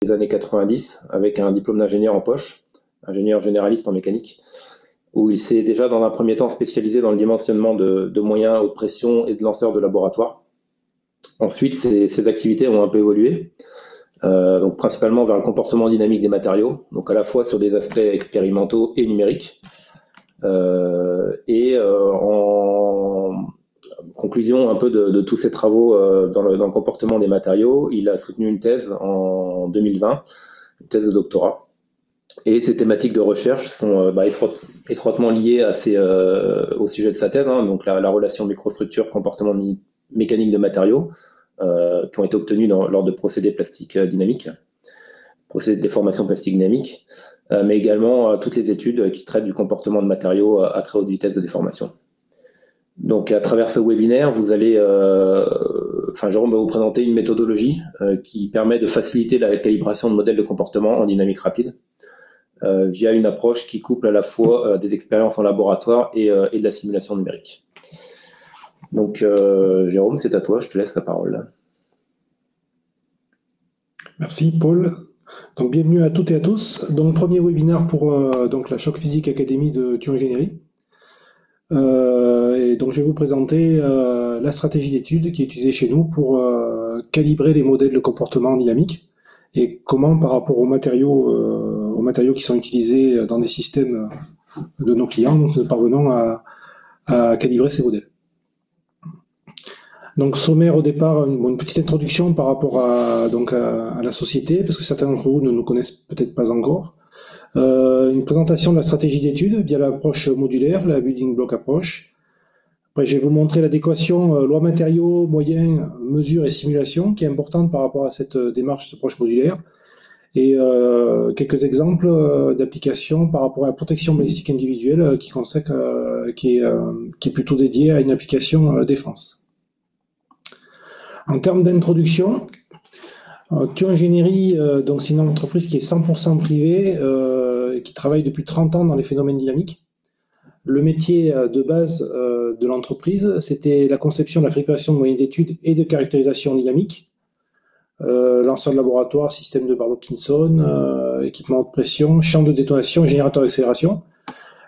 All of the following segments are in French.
les années 90 avec un diplôme d'ingénieur en poche, ingénieur généraliste en mécanique, où il s'est déjà dans un premier temps spécialisé dans le dimensionnement de moyens haute pression et de lanceurs de laboratoire. Ensuite, ses activités ont un peu évolué, donc principalement vers le comportement dynamique des matériaux, donc à la fois sur des aspects expérimentaux et numériques. En conclusion un peu de tous ces travaux dans le comportement des matériaux, il a soutenu une thèse en 2020, une thèse de doctorat. Et ces thématiques de recherche sont étroitement liées au sujet de sa thèse, donc la relation microstructure, comportement mécanique de matériaux, qui ont été obtenus lors de procédés plastiques dynamiques, procédés de déformation plastique dynamique, mais également toutes les études qui traitent du comportement de matériaux à très haute vitesse de déformation. Donc à travers ce webinaire, Jérôme va vous présenter une méthodologie qui permet de faciliter la calibration de modèles de comportement en dynamique rapide, via une approche qui couple à la fois des expériences en laboratoire et de la simulation numérique. Donc, Jérôme, c'est à toi, je te laisse la parole. Merci, Paul. Donc, bienvenue à toutes et à tous. Donc, premier webinaire pour la Choc Physique Académie de Thionville. Et donc, je vais vous présenter la stratégie d'étude qui est utilisée chez nous pour calibrer les modèles de comportement dynamique et comment, par rapport aux matériaux qui sont utilisés dans des systèmes de nos clients, nous parvenons à calibrer ces modèles. Donc, sommaire au départ, une petite introduction par rapport à la société, parce que certains d'entre vous ne nous connaissent peut-être pas encore. Une présentation de la stratégie d'étude via l'approche modulaire, la Building Block Approach. Après, je vais vous montrer l'adéquation loi matériaux, moyens, mesures et simulations, qui est importante par rapport à cette démarche d'approche modulaire. Et quelques exemples d'applications par rapport à la protection balistique individuelle qui est plutôt dédiée à une application défense. En termes d'introduction, Thionville, donc c'est une entreprise qui est 100% privée, qui travaille depuis 30 ans dans les phénomènes dynamiques. Le métier de base de l'entreprise, c'était la conception, la fabrication de moyens d'études et de caractérisation dynamique. Lanceur de laboratoire, système de Barr-Dawkinson, équipement de pression, champ de détonation, générateur d'accélération.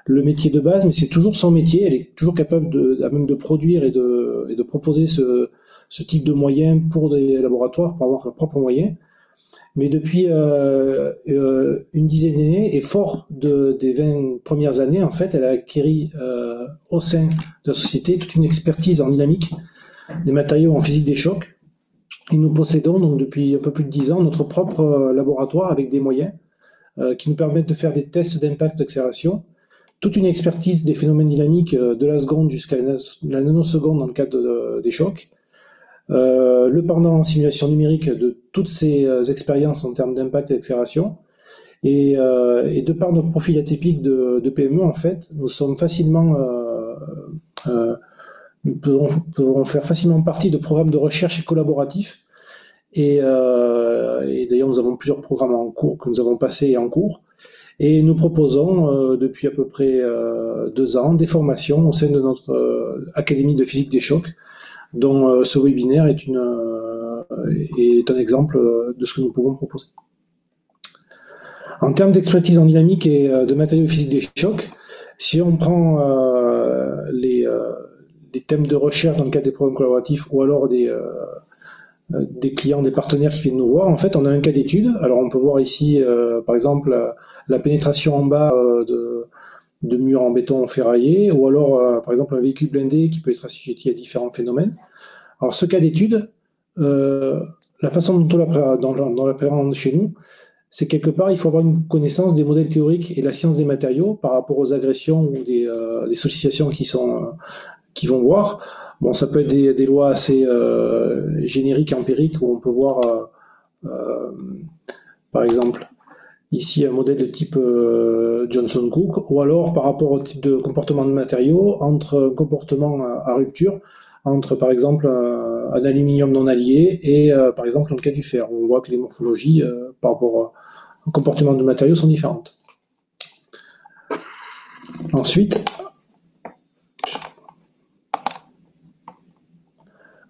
Le métier de base, mais c'est toujours son métier, elle est toujours capable même de produire et de proposer ce type de moyens pour des laboratoires, pour avoir leurs propres moyens. Mais depuis une dizaine d'années, et fort des 20 premières années, en fait, elle a acquis au sein de la société toute une expertise en dynamique, des matériaux en physique des chocs. Et nous possédons donc depuis un peu plus de 10 ans notre propre laboratoire avec des moyens qui nous permettent de faire des tests d'impact d'accélération, toute une expertise des phénomènes dynamiques de la seconde jusqu'à la nanoseconde dans le cadre des chocs, le pendant en simulation numérique de toutes ces expériences en termes d'impact et d'accélération, et de par notre profil atypique de PME, en fait, nous sommes facilement nous pourrons faire facilement partie de programmes de recherche collaboratifs. Et d'ailleurs, nous avons plusieurs programmes en cours que nous avons passés et en cours. Et nous proposons depuis à peu près 2 ans des formations au sein de notre Académie de physique des chocs, dont ce webinaire est un exemple de ce que nous pouvons proposer. En termes d'expertise en dynamique et de matériaux physique des chocs, si on prend les thèmes de recherche dans le cadre des programmes collaboratifs ou alors des clients, des partenaires qui viennent nous voir, en fait, on a un cas d'étude. Alors, on peut voir ici, par exemple, la pénétration en bas de murs en béton ferraillé, ou alors, par exemple, un véhicule blindé qui peut être assujetti à différents phénomènes. Alors, ce cas d'étude, la façon dont on l'appréhende chez nous, c'est quelque part, il faut avoir une connaissance des modèles théoriques et de la science des matériaux par rapport aux agressions ou des sollicitations qui vont voir. Bon, ça peut être des lois assez génériques, empiriques, où on peut voir, par exemple, ici un modèle de type Johnson-Cook, ou alors par rapport au type de comportement de matériaux, entre un comportement à rupture, entre par exemple un aluminium non allié et par exemple dans le cas du fer. On voit que les morphologies par rapport au comportement de matériaux sont différentes. Ensuite,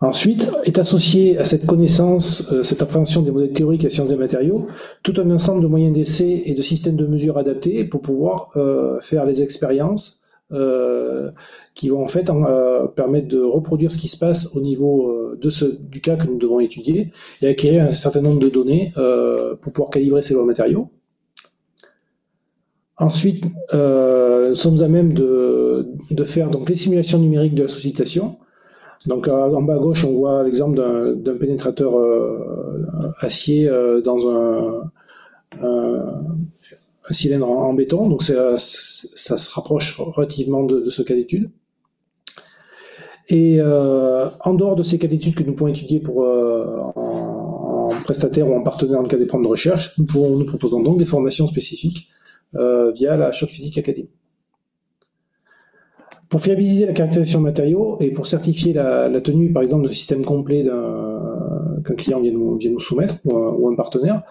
Ensuite, est associé à cette connaissance, cette appréhension des modèles théoriques et sciences des matériaux, tout un ensemble de moyens d'essai et de systèmes de mesure adaptés pour pouvoir faire les expériences qui vont en fait permettre de reproduire ce qui se passe au niveau du cas que nous devons étudier et acquérir un certain nombre de données pour pouvoir calibrer ces lois matériaux. Ensuite, nous sommes à même de faire donc les simulations numériques de la sollicitation. Donc en bas à gauche, on voit l'exemple d'un pénétrateur acier dans un cylindre en béton. Donc ça se rapproche relativement de ce cas d'étude. Et en dehors de ces cas d'études que nous pouvons étudier en prestataire ou en partenaire dans le cas des programmes de recherche, nous proposons donc des formations spécifiques via la Choc Physique Academy. Pour fiabiliser la caractérisation de matériaux et pour certifier la tenue, par exemple, d'un système complet qu'un client vient nous soumettre ou un partenaire,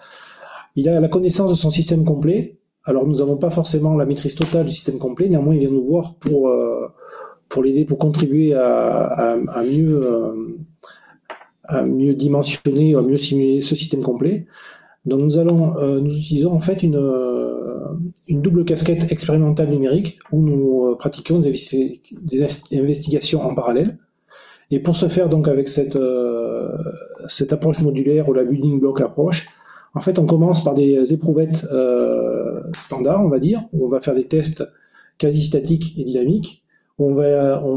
il a la connaissance de son système complet. Alors, nous n'avons pas forcément la maîtrise totale du système complet, néanmoins, il vient nous voir pour l'aider, pour contribuer à mieux dimensionner, à mieux simuler ce système complet. Donc, nous utilisons en fait une double casquette expérimentale numérique où nous pratiquons des investigations en parallèle. Et pour ce faire, donc, avec cette approche modulaire ou la building block approach, en fait, on commence par des éprouvettes standards, on va dire, où on va faire des tests quasi statiques et dynamiques, où on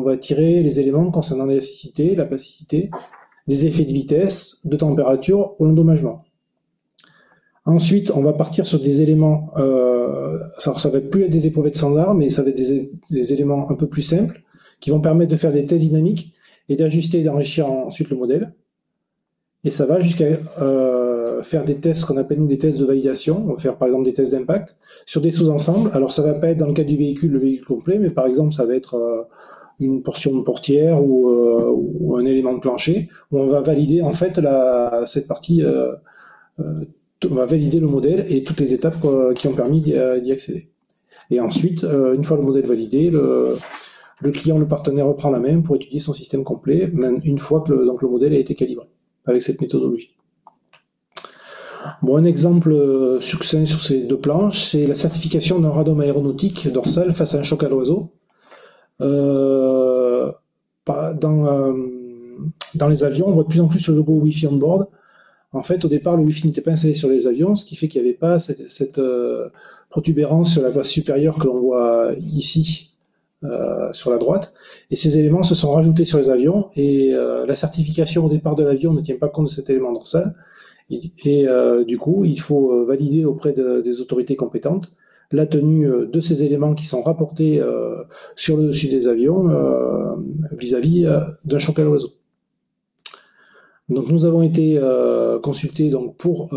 va tirer les éléments concernant l'élasticité, la plasticité, des effets de vitesse, de température ou l'endommagement. Ensuite, on va partir sur des éléments, alors ça va plus être des éprouvettes standards, mais ça va être des éléments un peu plus simples, qui vont permettre de faire des tests dynamiques et d'ajuster et d'enrichir ensuite le modèle. Et ça va jusqu'à faire des tests qu'on appelle nous des tests de validation. On va faire par exemple des tests d'impact sur des sous-ensembles. Alors ça va pas être dans le cas du véhicule, le véhicule complet, mais par exemple ça va être une portion de portière ou un élément de plancher, où on va valider en fait cette partie, on va valider le modèle et toutes les étapes qui ont permis d'y accéder. Et ensuite, une fois le modèle validé, le client, le partenaire reprend la main pour étudier son système complet, même une fois que le modèle a été calibré avec cette méthodologie. Bon, un exemple succinct sur ces deux planches, c'est la certification d'un radome aéronautique dorsal face à un choc à l'oiseau. Dans les avions, on voit de plus en plus le logo Wi-Fi on board. En fait, au départ, le Wi-Fi n'était pas installé sur les avions, ce qui fait qu'il n'y avait pas cette protubérance sur la face supérieure que l'on voit ici sur la droite. Et ces éléments se sont rajoutés sur les avions et la certification au départ de l'avion ne tient pas compte de cet élément dorsal. Et du coup, il faut valider auprès des autorités compétentes la tenue de ces éléments qui sont rapportés sur le dessus des avions vis-à-vis d'un choc à l'oiseau. Donc nous avons été consultés donc, pour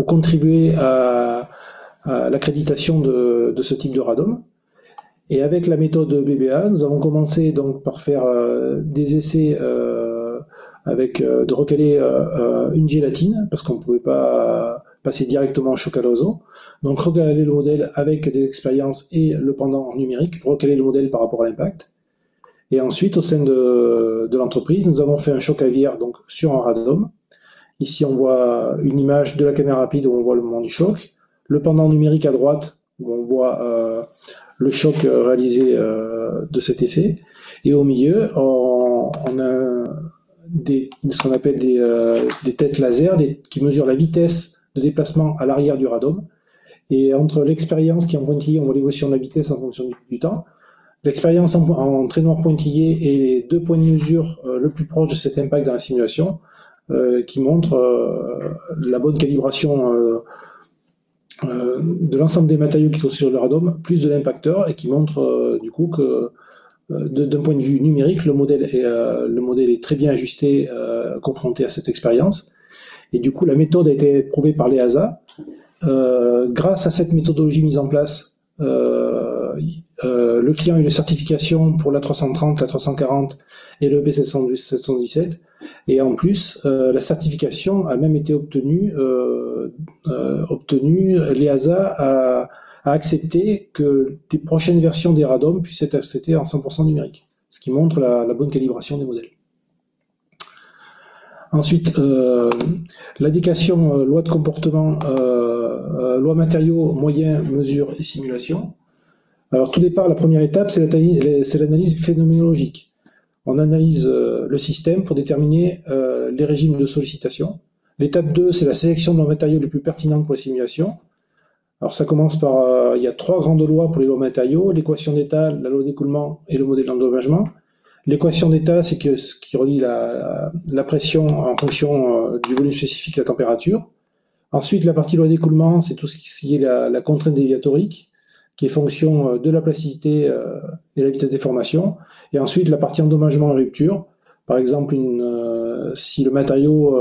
contribuer à l'accréditation de ce type de radome. Et avec la méthode BBA, nous avons commencé donc par faire des essais de recaler une gélatine, parce qu'on ne pouvait pas passer directement au choc à l'oiseau. Donc recaler le modèle avec des expériences et le pendant numérique pour recaler le modèle par rapport à l'impact. Et ensuite, au sein de l'entreprise, nous avons fait un choc aviaire donc, sur un radome. Ici, on voit une image de la caméra rapide où on voit le moment du choc. Le pendant numérique à droite, où on voit le choc réalisé de cet essai. Et au milieu, on a ce qu'on appelle des têtes laser qui mesurent la vitesse de déplacement à l'arrière du radome. Et entre l'expérience qui est en pointillé, on voit l'évolution de la vitesse en fonction du temps. L'expérience en trait noir pointillé et les deux points de mesure le plus proche de cet impact dans la simulation qui montrent la bonne calibration de l'ensemble des matériaux qui constituent le radome, plus de l'impacteur, et qui montrent du coup que d'un point de vue numérique, le modèle est très bien ajusté, confronté à cette expérience. Et du coup, la méthode a été prouvée par l'EASA. Grâce à cette méthodologie mise en place, le client a eu une certification pour l'A330, l'A340 et le B717. Et en plus, la certification a même été obtenue. L'EASA a accepté que des prochaines versions des radomes puissent être acceptées en 100% numérique, ce qui montre la bonne calibration des modèles. Ensuite, l'indication loi de comportement, loi matériaux, moyens, mesures et simulation. Alors tout départ, la première étape, c'est l'analyse phénoménologique. On analyse le système pour déterminer les régimes de sollicitation. L'étape 2, c'est la sélection de lois matériaux les plus pertinentes pour les simulations. Alors ça commence par, il y a 3 grandes lois pour les lois matériaux, l'équation d'état, la loi d'écoulement et le modèle d'endommagement. L'équation d'état, c'est ce qui relie la pression en fonction du volume spécifique et la température. Ensuite, la partie loi d'écoulement, c'est tout ce qui est la contrainte déviatorique, qui est fonction de la plasticité et la vitesse des formations. Et ensuite, la partie endommagement et rupture. Par exemple, si le matériau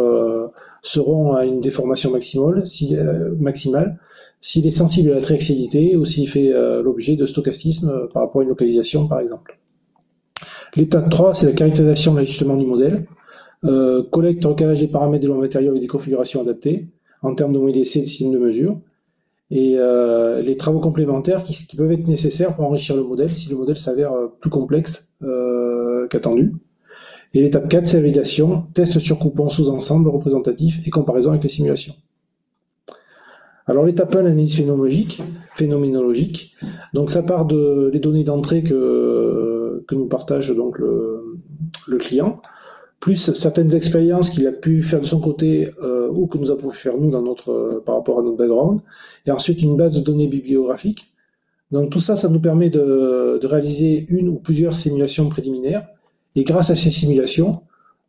se rompt à une déformation maximale, s'il est sensible à la triaxialité ou s'il fait l'objet de stochastisme par rapport à une localisation, par exemple. L'étape 3, c'est la caractérisation et l'ajustement du modèle. Collecte, recalage des paramètres de lois matériaux avec des configurations adaptées en termes de moyens d'essai et de système de mesure. Et les travaux complémentaires qui peuvent être nécessaires pour enrichir le modèle si le modèle s'avère plus complexe qu'attendu. Et l'étape 4, c'est la validation, test surcoupant sous-ensemble représentatif et comparaison avec les simulations. Alors l'étape 1, l'analyse phénoménologique. Donc ça part des données d'entrée que nous partage donc le client, plus certaines expériences qu'il a pu faire de son côté ou que nous avons pu faire nous par rapport à notre background, et ensuite une base de données bibliographiques. Donc tout ça, ça nous permet de réaliser une ou plusieurs simulations préliminaires, et grâce à ces simulations,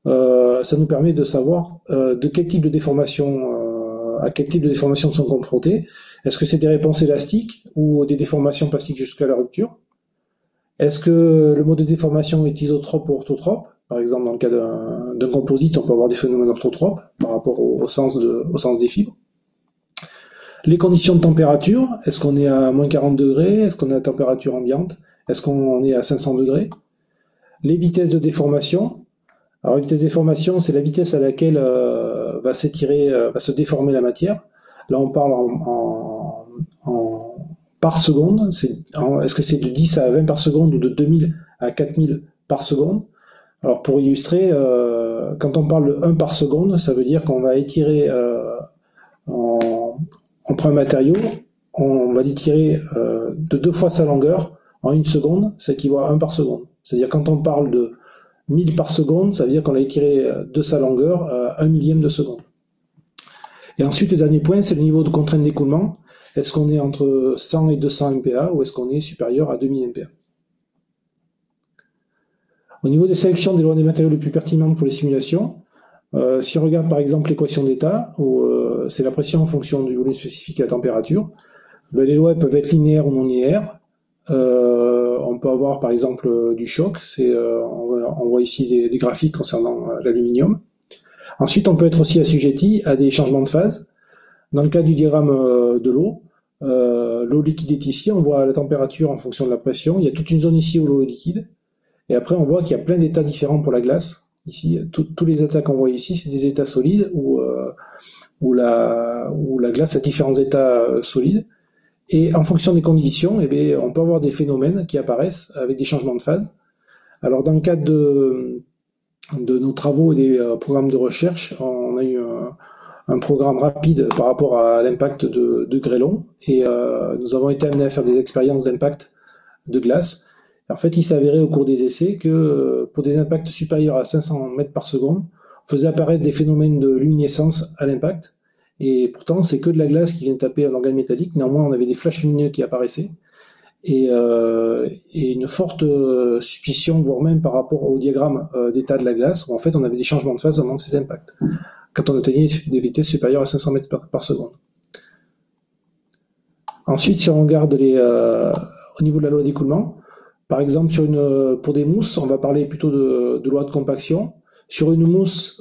ça nous permet de savoir de quel type de déformation, à quel type de déformation nous sommes confrontés. Est-ce que c'est des réponses élastiques ou des déformations plastiques jusqu'à la rupture? Est-ce que le mode de déformation est isotrope ou orthotrope? Par exemple, dans le cas d'un composite, on peut avoir des phénomènes orthotropes par rapport au sens des fibres. Les conditions de température, est-ce qu'on est à moins 40 degrés? Est-ce qu'on est à température ambiante? Est-ce qu'on est à 500 degrés? Les vitesses de déformation. Alors, la vitesse de déformation, c'est la vitesse à laquelle va se déformer la matière. Là, on parle par seconde. Est-ce que c'est de 10 à 20 par seconde ou de 2000 à 4000 par seconde? Alors, pour illustrer, quand on parle de 1 par seconde, ça veut dire qu'on va étirer, on prend un matériau, on va l'étirer de 2 fois sa longueur en 1 seconde, ça équivaut à 1 par seconde. C'est-à-dire quand on parle de 1000 par seconde, ça veut dire qu'on l'a étiré de sa longueur à 1 millième de seconde. Et ensuite, le dernier point, c'est le niveau de contrainte d'écoulement. Est-ce qu'on est entre 100 et 200 MPa ou est-ce qu'on est supérieur à 2000 MPa? Au niveau des sélections des lois des matériaux les plus pertinentes pour les simulations, si on regarde par exemple l'équation d'état, où c'est la pression en fonction du volume spécifique et la température, les lois peuvent être linéaires ou non linéaires. On peut avoir par exemple du choc, on voit ici des graphiques concernant l'aluminium. Ensuite, on peut être aussi assujetti à des changements de phase. Dans le cas du diagramme de l'eau liquide est ici, on voit la température en fonction de la pression. Il y a toute une zone ici où l'eau est liquide. Et après, on voit qu'il y a plein d'états différents pour la glace. Ici, tous les états qu'on voit ici, c'est des états solides où la glace a différents états solides. Et en fonction des conditions, on peut avoir des phénomènes qui apparaissent avec des changements de phase. Alors, dans le cadre de nos travaux et des programmes de recherche, on a eu un programme rapide par rapport à l'impact de grêlons. Et nous avons été amenés à faire des expériences d'impact de glace. En fait, il s'est avéré au cours des essais que pour des impacts supérieurs à 500 mètres par seconde, on faisait apparaître des phénomènes de luminescence à l'impact. Et pourtant, c'est que de la glace qui vient taper à l'organe métallique. Néanmoins, on avait des flashs lumineux qui apparaissaient. Et une forte suspicion, voire même par rapport au diagramme d'état de la glace, où en fait, on avait des changements de phase au moment de ces impacts, quand on atteignait des vitesses supérieures à 500 mètres par seconde. Ensuite, si on regarde au niveau de la loi d'écoulement, par exemple, pour des mousses, on va parler plutôt de loi de compaction. Sur une mousse,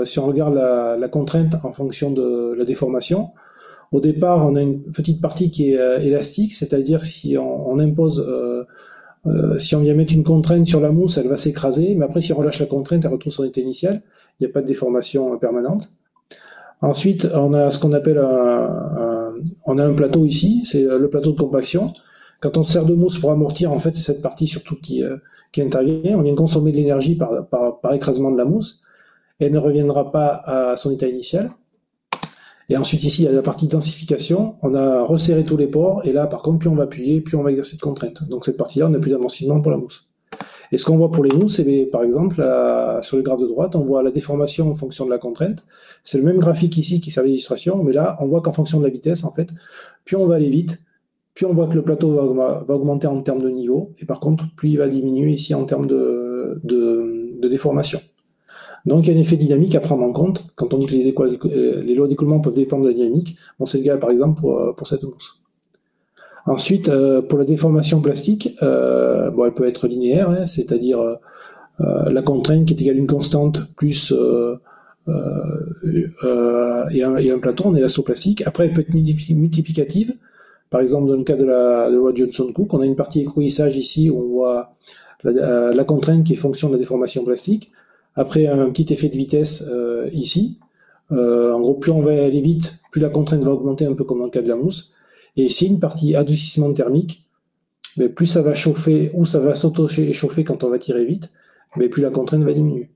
si on regarde la contrainte en fonction de la déformation, au départ, on a une petite partie qui est élastique, c'est-à-dire si on impose, si on vient mettre une contrainte sur la mousse, elle va s'écraser, mais après, si on relâche la contrainte, elle retrouve son état initial, il n'y a pas de déformation permanente. Ensuite, on a ce qu'on appelle on a un plateau ici, c'est le plateau de compaction. Quand on se sert de mousse pour amortir, en fait, c'est cette partie surtout qui intervient. On vient consommer de l'énergie par écrasement de la mousse. elle ne reviendra pas à son état initial. Et ensuite, ici, il y a la partie densification. On a resserré tous les pores. Et là, par contre, plus on va appuyer, plus on va exercer de contraintes. Donc, cette partie-là, on n'a plus d'amortissement pour la mousse. Et ce qu'on voit pour les mousses, c'est par exemple, sur le graphe de droite, on voit la déformation en fonction de la contrainte. C'est le même graphique ici qui sert d'illustration, mais là, on voit qu'en fonction de la vitesse, en fait, plus on va aller vite, plus on voit que le plateau va augmenter en termes de niveau. Et par contre, plus il va diminuer ici en termes de déformation. Donc, il y a un effet dynamique à prendre en compte. Quand on dit que les lois d'écoulement peuvent dépendre de la dynamique, bon, c'est le cas, par exemple, pour cette mousse. Ensuite, pour la déformation plastique, elle peut être linéaire, hein, c'est-à-dire la contrainte qui est égale à une constante plus et un plateau, on est l'élastoplastique. Après, elle peut être multiplicative. Par exemple, dans le cas de la loi Johnson-Cook, on a une partie écrouissage ici où on voit la contrainte qui est fonction de la déformation plastique. Après, un petit effet de vitesse ici. En gros, plus on va aller vite, plus la contrainte va augmenter, un peu comme dans le cas de la mousse. Et ici, une partie adoucissement thermique, mais plus ça va chauffer ou ça va s'auto-échauffer quand on va tirer vite, mais plus la contrainte va diminuer.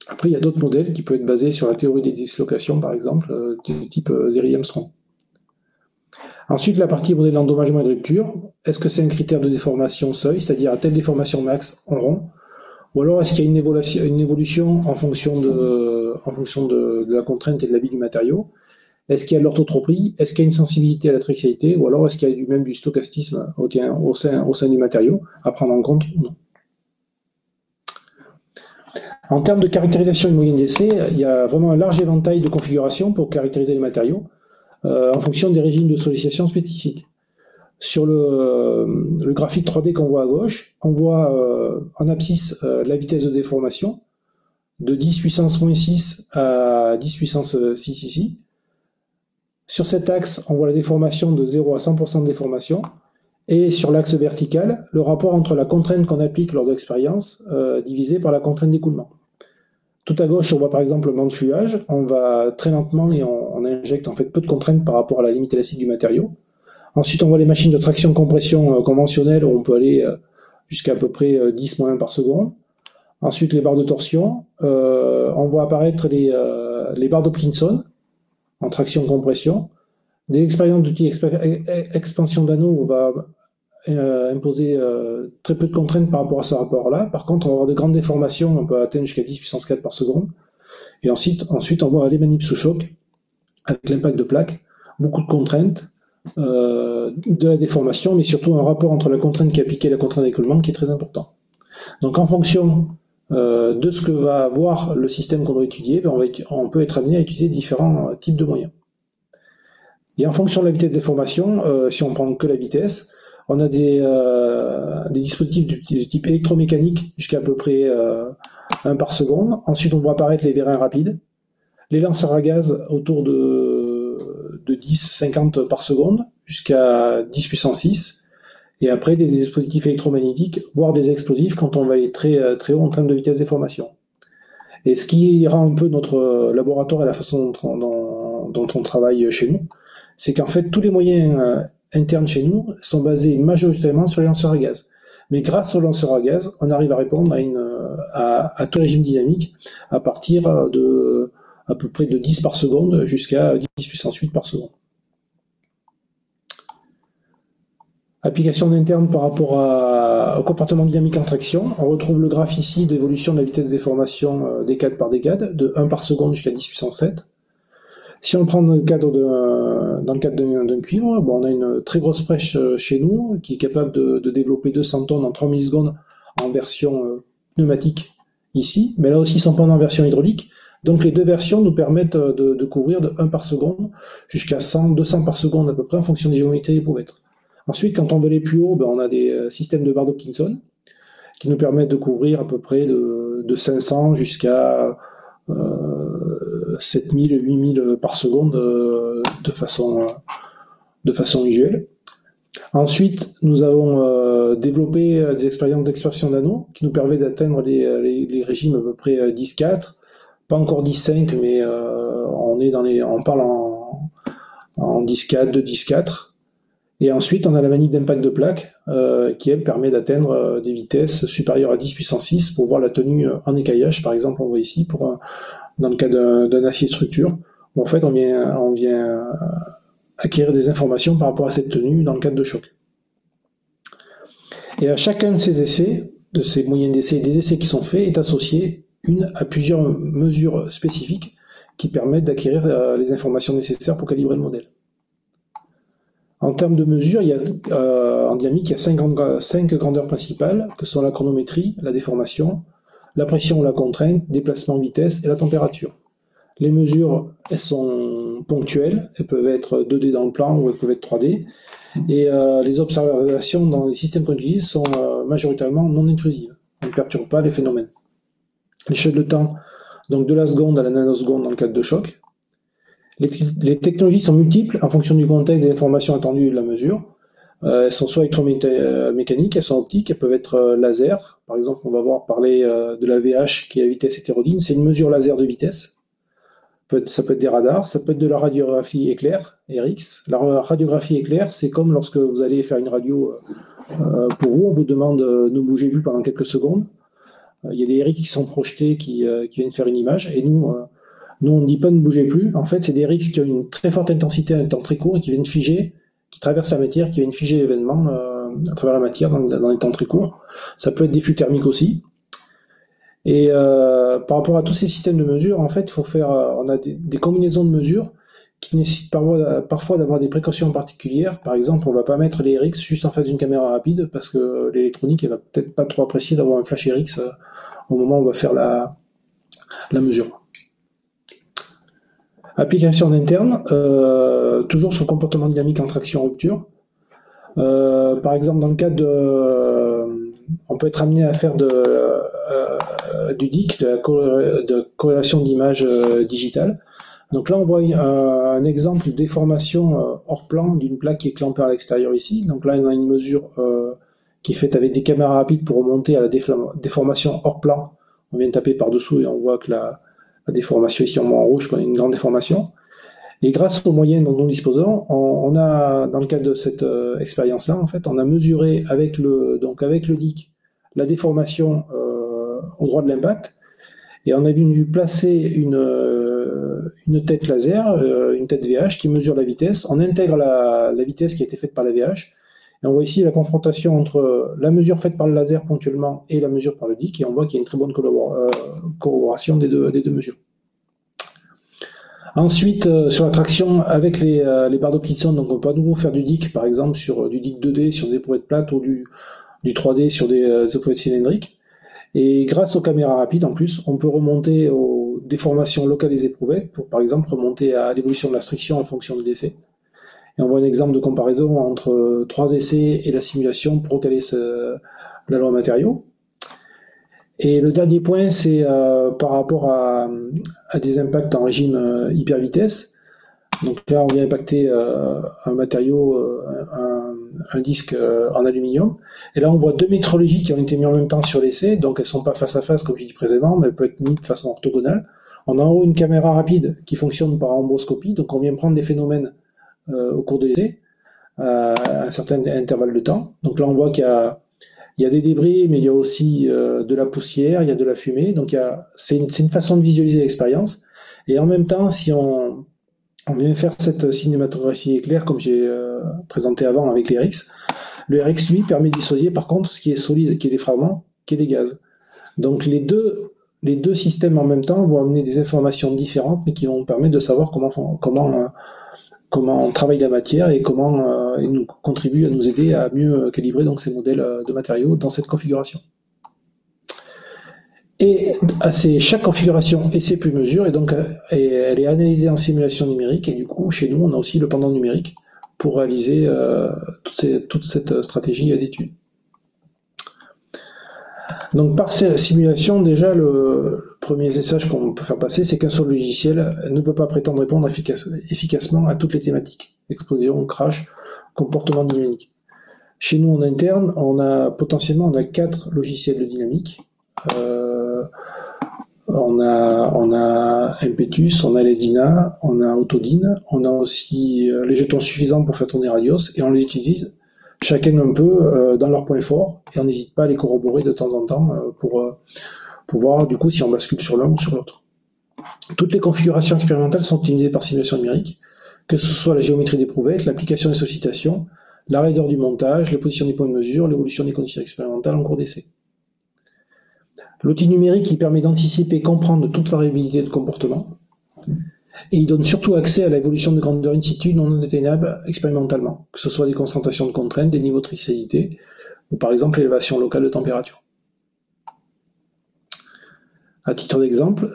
Après, il y a d'autres modèles qui peuvent être basés sur la théorie des dislocations, par exemple, du type Zeri-Armstrong. Ensuite, la partie modèle d'endommagement et de rupture. Est-ce que c'est un critère de déformation seuil, c'est-à-dire à telle déformation max, on rompt? Ou alors est-ce qu'il y a une évolution en fonction de la contrainte et de la vie du matériau? Est-ce qu'il y a de l'orthotropie? Est-ce qu'il y a une sensibilité à la trixialité? Ou alors est-ce qu'il y a même du stochastisme au sein du matériau à prendre en compte ou non? En termes de caractérisation de moyenne d'essai, il y a vraiment un large éventail de configurations pour caractériser les matériaux en fonction des régimes de sollicitation spécifiques. Sur le graphique 3D qu'on voit à gauche, on voit en abscisse la vitesse de déformation de 10 puissance moins 6 à 10 puissance 6 ici. Sur cet axe, on voit la déformation de 0 à 100% de déformation. Et sur l'axe vertical, le rapport entre la contrainte qu'on applique lors de l'expérience divisé par la contrainte d'écoulement. Tout à gauche, on voit par exemple le banc de fluage. On va très lentement et on injecte en fait peu de contraintes par rapport à la limite élastique du matériau. Ensuite, on voit les machines de traction-compression conventionnelles où on peut aller jusqu'à à peu près 10 moins 1 par seconde. Ensuite, les barres de torsion. On voit apparaître les barres d'Hopkinson en traction-compression. Des expériences d'outils expansion d'anneaux où on va imposer très peu de contraintes par rapport à ce rapport-là. Par contre, on va avoir de grandes déformations, on peut atteindre jusqu'à 10 puissance 4 par seconde. Et ensuite on voit les manips sous choc, avec l'impact de plaques, beaucoup de contraintes, de la déformation, mais surtout un rapport entre la contrainte qui est appliquée et la contrainte d'écoulement qui est très important. Donc en fonction de ce que va avoir le système qu'on doit étudier, on peut être amené à utiliser différents types de moyens. Et en fonction de la vitesse de déformation, si on prend que la vitesse, on a des dispositifs du type électromécanique jusqu'à à peu près 1 par seconde. Ensuite, on voit apparaître les vérins rapides, les lanceurs à gaz autour de 10-50 par seconde jusqu'à 10 puissance 6. Et après, des dispositifs électromagnétiques, voire des explosifs quand on va aller très, très haut en termes de vitesse de déformation. Et ce qui rend un peu notre laboratoire et la façon dont on travaille chez nous, c'est qu'en fait, tous les moyens internes chez nous sont basés majoritairement sur les lanceurs à gaz. Mais grâce aux lanceurs à gaz, on arrive à répondre à tout régime dynamique à partir de à peu près de 10 par seconde jusqu'à 10 puissance 8 par seconde. Application interne par rapport au comportement dynamique en traction. On retrouve le graphe ici d'évolution de la vitesse de déformation décade par décade, de 1 par seconde jusqu'à 10 puissance 7. Si on prend dans le cadre d'un cuivre, on a une très grosse presse chez nous qui est capable de développer 200 tonnes en 3 millisecondes en version pneumatique ici, mais là aussi 100 tonnes en version hydraulique. Donc les deux versions nous permettent de couvrir de 1 par seconde jusqu'à 100, 200 par seconde à peu près en fonction des géométries des pouvettes. Ensuite, quand on veut aller plus haut, on a des systèmes de barres d'Hopkinson qui nous permettent de couvrir à peu près de 500 jusqu'à 7000, 8000 par seconde de façon usuelle. Ensuite, nous avons développé des expériences d'expression d'anneaux qui nous permettent d'atteindre les régimes à peu près 10.4, pas encore 10.5, mais on parle en 10.4, 2.10.4. Et ensuite, on a la manip d'impact de plaque qui, elle, permet d'atteindre des vitesses supérieures à 10 puissance 6 pour voir la tenue en écaillage. Par exemple, on voit ici, pour dans le cas d'un acier de structure, où en fait on vient acquérir des informations par rapport à cette tenue dans le cadre de choc. Et à chacun de ces essais, de ces moyennes d'essais, des essais qui sont faits, est associé à plusieurs mesures spécifiques qui permettent d'acquérir les informations nécessaires pour calibrer le modèle. En termes de mesures, en dynamique, il y a cinq grandeurs principales, que sont la chronométrie, la déformation, la pression ou la contrainte, déplacement, vitesse et la température. Les mesures, elles sont ponctuelles, elles peuvent être 2D dans le plan ou elles peuvent être 3D. Et les observations dans les systèmes qu'on utilise sont majoritairement non intrusives. On ne perturbe pas les phénomènes. L'échelle de temps, donc de la seconde à la nanoseconde dans le cadre de choc. Les technologies sont multiples en fonction du contexte des informations attendues et de la mesure. Elles sont soit électromécaniques, elles sont optiques, elles peuvent être laser. Par exemple, on va parler de la VH qui est la vitesse hétérodyne. C'est une mesure laser de vitesse. Ça peut être des radars, ça peut être de la radiographie éclair, RX. La radiographie éclair, c'est comme lorsque vous allez faire une radio pour vous, on vous demande ne bougez plus pendant quelques secondes. Il y a des RX qui sont projetés, qui viennent faire une image, et nous on ne dit pas ne bougez plus. En fait, c'est des RX qui ont une très forte intensité à un temps très court et qui viennent figer, qui traversent la matière, qui viennent figer l'événement à travers la matière dans des temps très courts. Ça peut être des flux thermiques aussi. Et par rapport à tous ces systèmes de mesure, en fait, on a des combinaisons de mesures qui nécessitent parfois d'avoir des précautions particulières. Par exemple, on ne va pas mettre les RX juste en face d'une caméra rapide parce que l'électronique, elle va peut-être pas trop apprécier d'avoir un flash RX au moment où on va faire la mesure. Application interne, toujours sur le comportement dynamique en traction-rupture. Par exemple, dans le cas on peut être amené à faire du DIC, de corrélation d'image digitale. Donc là, on voit un exemple de déformation hors plan d'une plaque qui est clampée à l'extérieur ici. Donc là, on a une mesure qui est faite avec des caméras rapides pour remonter à la déformation hors plan. On vient de taper par-dessous et on voit que la déformation ici en rouge, qu'on a une grande déformation. Et grâce aux moyens dont nous disposons, on a, dans le cadre de cette expérience-là, en fait, on a mesuré avec le DIC la déformation au droit de l'impact, et on a dû placer une tête laser, une tête VH qui mesure la vitesse. On intègre la vitesse qui a été faite par la VH, et on voit ici la confrontation entre la mesure faite par le laser ponctuellement et la mesure par le DIC, et on voit qu'il y a une très bonne corroboration des deux mesures. Ensuite, sur la traction avec les barres d'Hopkinson, donc on peut à nouveau faire du DIC, par exemple sur du DIC 2D sur des éprouvettes plates ou du 3D sur des éprouvettes cylindriques. Et grâce aux caméras rapides, en plus, on peut remonter aux déformations locales des éprouvettes pour, par exemple, remonter à l'évolution de la friction en fonction de l'essai. Et on voit un exemple de comparaison entre 3 essais et la simulation pour recaler la loi matériaux. Et le dernier point, c'est par rapport à des impacts en régime hyper vitesse. Donc là, on vient impacter un matériau, un disque en aluminium. Et là, on voit deux métrologies qui ont été mises en même temps sur l'essai. Donc elles ne sont pas face à face, comme j'ai dit précédemment, mais elles peuvent être mises de façon orthogonale. On a en haut une caméra rapide qui fonctionne par ambroscopie. Donc on vient prendre des phénomènes au cours de l'essai à un certain intervalle de temps. Donc là, on voit qu'il y a des débris, mais il y a aussi de la poussière, il y a de la fumée. Donc c'est une façon de visualiser l'expérience. Et en même temps, si on vient faire cette cinématographie éclair, comme j'ai présenté avant avec les RX, le RX, lui, permet de dissocier par contre ce qui est solide, qui est des fragments, qui est des gaz. Donc les deux systèmes en même temps vont amener des informations différentes, mais qui vont permettre de savoir comment on travaille la matière et comment il nous contribue à nous aider à mieux calibrer donc, ces modèles de matériaux dans cette configuration. Et chaque configuration et ses mesures, et donc elle est analysée en simulation numérique, et du coup, chez nous, on a aussi le pendant numérique pour réaliser toute cette stratégie d'étude. Donc par simulation, déjà, le premier message qu'on peut faire passer, c'est qu'un seul logiciel ne peut pas prétendre répondre efficacement à toutes les thématiques. Explosion, crash, comportement dynamique. Chez nous, en interne, on a 4 logiciels de dynamique. On a Impetus, on a Lesina, on a Autodyn, on a aussi les jetons suffisants pour faire tourner Radios, et on les utilise chacun un peu dans leurs points forts, et on n'hésite pas à les corroborer de temps en temps pour voir du coup si on bascule sur l'un ou sur l'autre. Toutes les configurations expérimentales sont optimisées par simulation numérique, que ce soit la géométrie des prouvettes, l'application des sollicitations, la raideur du montage, la position des points de mesure, l'évolution des conditions expérimentales en cours d'essai. L'outil numérique il permet d'anticiper et comprendre toute variabilité de comportement, et il donne surtout accès à l'évolution de grandeur in situ non atteignables expérimentalement, que ce soit des concentrations de contraintes, des niveaux de tricidité, ou par exemple l'élévation locale de température. À titre d'exemple,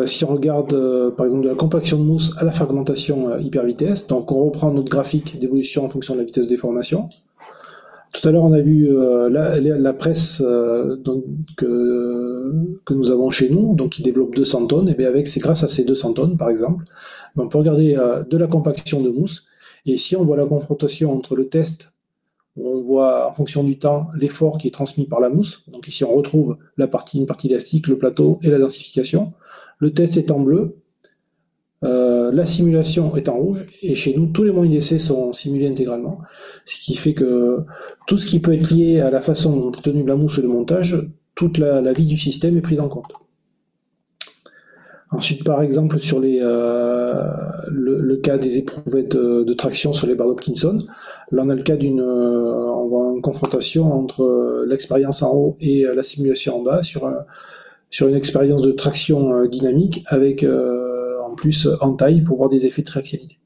si on regarde par exemple de la compaction de mousse à la fragmentation hyper vitesse, donc on reprend notre graphique d'évolution en fonction de la vitesse de déformation. Tout à l'heure, on a vu la presse que nous avons chez nous, donc qui développe 200 tonnes, et bien c'est grâce à ces 200 tonnes, par exemple, on peut regarder de la compaction de mousse, et ici on voit la confrontation entre le test, où on voit en fonction du temps l'effort qui est transmis par la mousse, donc ici on retrouve une partie élastique, le plateau et la densification, le test est en bleu, la simulation est en rouge, et chez nous, tous les moyens d'essai sont simulés intégralement, ce qui fait que tout ce qui peut être lié à la façon dont est tenue la mousse et le montage, toute la vie du système est prise en compte. Ensuite, par exemple, sur le cas des éprouvettes de traction sur les barres d'Hopkinson, là on a le cas on voit une confrontation entre l'expérience en haut et la simulation en bas sur une expérience de traction dynamique avec en plus en taille pour voir des effets de triaxialité.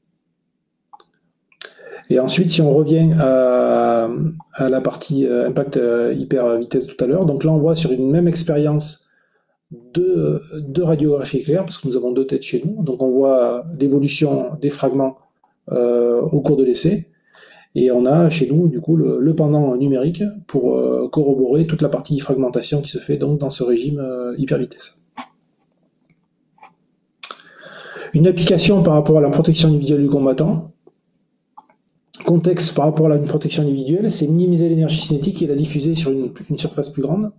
Et ensuite, si on revient à la partie impact hyper vitesse tout à l'heure, donc là on voit sur une même expérience de radiographie éclair, parce que nous avons 2 têtes chez nous, donc on voit l'évolution des fragments au cours de l'essai, et on a chez nous du coup le pendant numérique pour corroborer toute la partie fragmentation qui se fait donc dans ce régime hyper vitesse. Une application par rapport à la protection individuelle du combattant. Contexte par rapport à une protection individuelle, c'est minimiser l'énergie cinétique et la diffuser sur une surface plus grande.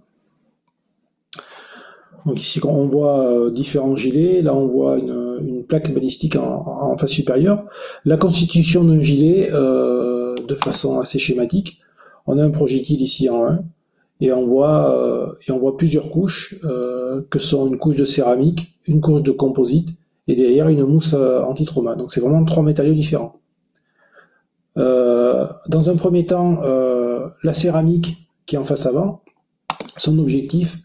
Donc ici, on voit différents gilets. Là, on voit une plaque balistique en face supérieure. La constitution d'un gilet de façon assez schématique. On a un projectile ici en 1 et on voit plusieurs couches que sont une couche de céramique, une couche de composite et derrière une mousse anti-trauma. Donc c'est vraiment 3 matériaux différents. Dans un premier temps, la céramique qui est en face avant, son objectif,